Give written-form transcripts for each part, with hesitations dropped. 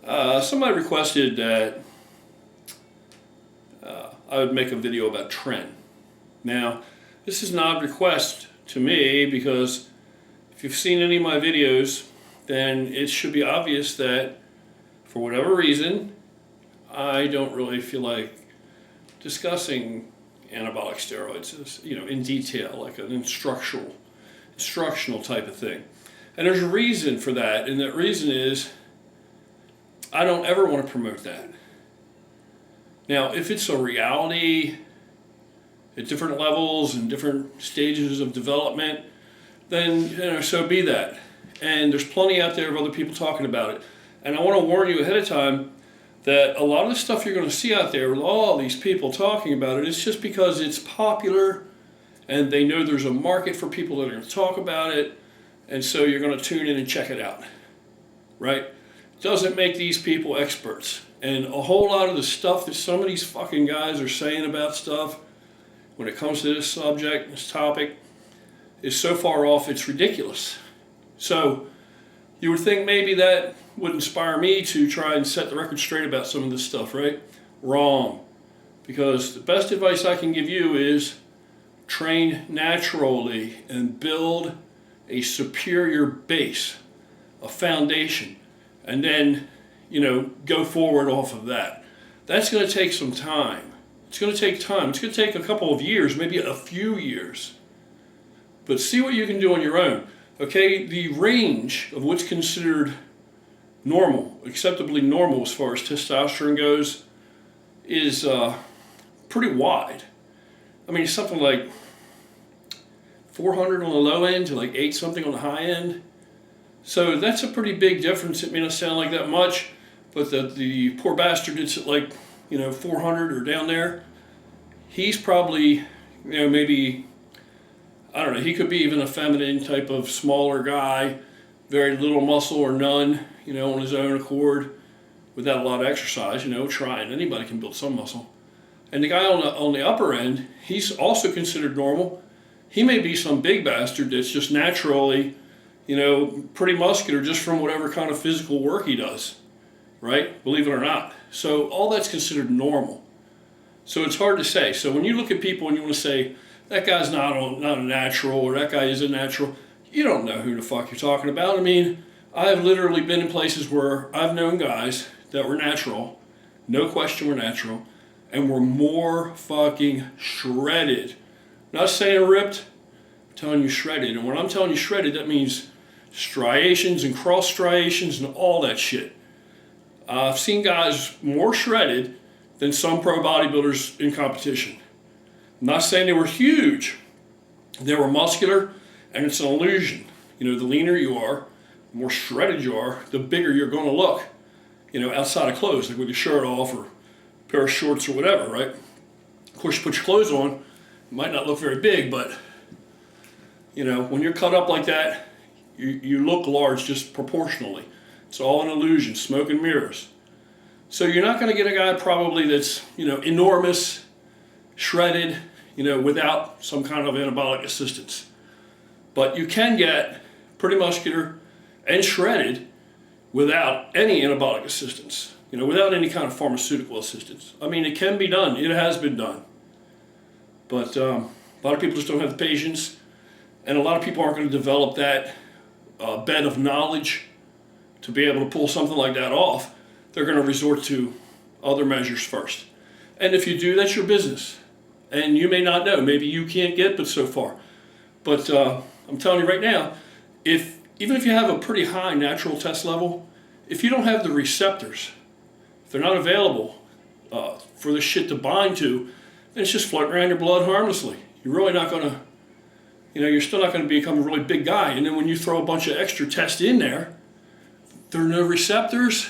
Somebody requested that I would make a video about Tren. Now, this is an odd request to me because if you've seen any of my videos, then it should be obvious that for whatever reason, I don't really feel like discussing anabolic steroids, in detail, like an instructional type of thing. And there's a reason for that, and that reason is I don't ever want to promote that. Now, if it's a reality at different levels and different stages of development, then so be that. And there's plenty out there of other people talking about it. And I want to warn you ahead of time that a lot of the stuff you're going to see out there with all these people talking about it, it's just because it's popular and they know there's a market for people that are going to talk about it, and so you're going to tune in and check it out, right? Doesn't make these people experts. And a whole lot of the stuff that some of these fucking guys are saying about stuff when it comes to this subject, this topic, is so far off it's ridiculous. So you would think maybe that would inspire me to try and set the record straight about some of this stuff, right? Wrong. Because the best advice I can give you is train naturally and build a superior base, a foundation, and then go forward off of that. That's going to take some time. It's going to take time. It's going to take a couple of years, maybe a few years. But see what you can do on your own. Okay, the range of what's considered normal, acceptably normal as far as testosterone goes, is pretty wide. I mean, something like 400 on the low end to like 8 something on the high end. So that's a pretty big difference. It may not sound like that much, but the poor bastard that's at like 400 or down there, he's probably maybe, I don't know, he could be even a feminine type of smaller guy, very little muscle or none, on his own accord, without a lot of exercise, trying. Anybody can build some muscle. And the guy on the upper end, he's also considered normal. He may be some big bastard that's just naturally, pretty muscular just from whatever kind of physical work he does, right? Believe it or not. So all that's considered normal. So it's hard to say. So when you look at people and you want to say, that guy's not a natural or that guy is a natural, you don't know who the fuck you're talking about. I mean, I've literally been in places where I've known guys that were natural, no question were natural, and were more fucking shredded. Not saying ripped, I'm telling you shredded. And when I'm telling you shredded, that means striations and cross striations and all that shit. I've seen guys more shredded than some pro bodybuilders in competition. I'm not saying they were huge. They were muscular, and it's an illusion. The leaner you are, the more shredded you are, the bigger you're going to look, outside of clothes, like with your shirt off or a pair of shorts or whatever, right? Of course, you put your clothes on, it might not look very big, but, when you're cut up like that, you look large just proportionally. It's all an illusion, smoke and mirrors. So you're not going to get a guy probably that's, enormous, shredded, without some kind of anabolic assistance. But you can get pretty muscular and shredded without any anabolic assistance, without any kind of pharmaceutical assistance. I mean, it can be done. It has been done. But a lot of people just don't have the patience, and a lot of people aren't going to develop that bed of knowledge to be able to pull something like that off. They're going to resort to other measures first. And if you do, that's your business. And you may not know. Maybe you can't get but so far. But I'm telling you right now, even if you have a pretty high natural test level, if you don't have the receptors, if they're not available for this shit to bind to, then it's just floating around your blood harmlessly. You're really not going to, you're still not going to become a really big guy. And then when you throw a bunch of extra tests in there, there are no receptors,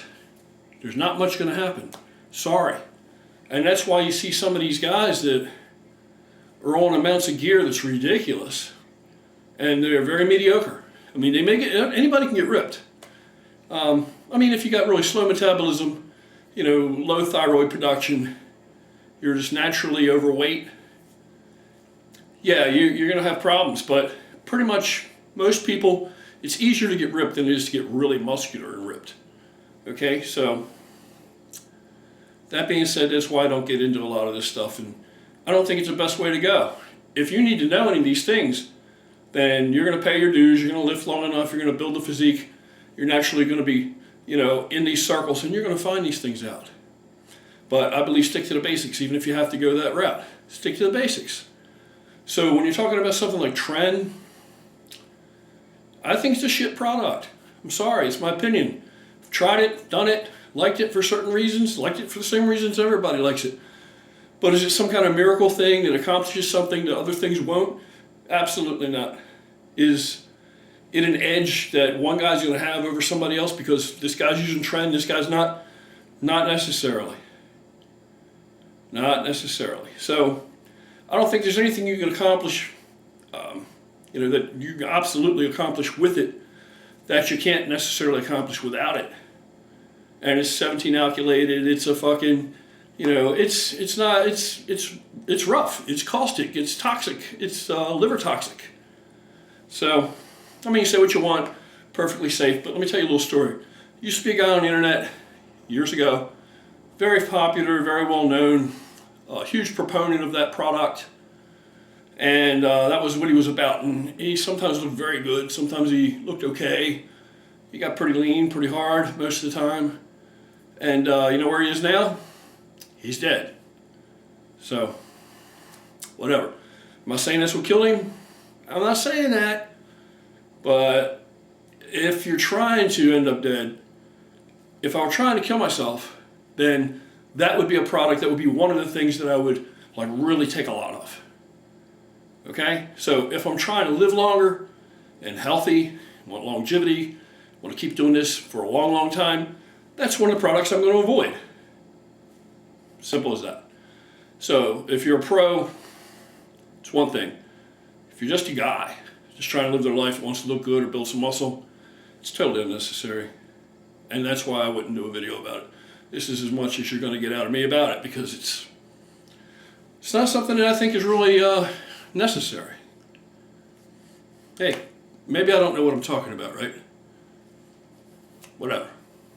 there's not much going to happen. Sorry. And that's why you see some of these guys that are on amounts of gear that's ridiculous, and they're very mediocre. I mean, anybody can get ripped. If you got really slow metabolism, low thyroid production, you're just naturally overweight, yeah, you're going to have problems. But pretty much most people, it's easier to get ripped than it is to get really muscular and ripped. Okay, so that being said, that's why I don't get into a lot of this stuff, and I don't think it's the best way to go. If you need to know any of these things, then you're going to pay your dues, you're going to live long enough, you're going to build a physique, you're naturally going to be, in these circles, and you're going to find these things out. But I believe stick to the basics, even if you have to go that route. Stick to the basics. So when you're talking about something like Tren, I think it's a shit product. I'm sorry, it's my opinion. I've tried it, done it, liked it for certain reasons, liked it for the same reasons everybody likes it. But is it some kind of miracle thing that accomplishes something that other things won't? Absolutely not. Is it an edge that one guy's going to have over somebody else because this guy's using Tren, this guy's not? Not necessarily. Not necessarily. So I don't think there's anything you can accomplish, that you can absolutely accomplish with it that you can't necessarily accomplish without it. And it's 17 alkylated. It's a fucking, it's rough. It's caustic. It's toxic. It's liver toxic. So, you say what you want, perfectly safe. But let me tell you a little story. Used to be a guy on the internet years ago, very popular, very well known, a huge proponent of that product. And that was what he was about. And he sometimes looked very good. Sometimes he looked okay. He got pretty lean, pretty hard most of the time. And you know where he is now? He's dead. So, whatever. Am I saying that's what killed him? I'm not saying that. But if you're trying to end up dead, if I were trying to kill myself, then that would be a product that would be one of the things that I would really take a lot of. Okay? So if I'm trying to live longer and healthy, want longevity, want to keep doing this for a long, long time, that's one of the products I'm going to avoid. Simple as that. So if you're a pro, it's one thing. If you're just a guy, just trying to live their life, wants to look good or build some muscle, it's totally unnecessary. And that's why I wouldn't do a video about it. This is as much as you're going to get out of me about it, because it's not something that I think is really necessary. Hey, maybe I don't know what I'm talking about, right? Whatever.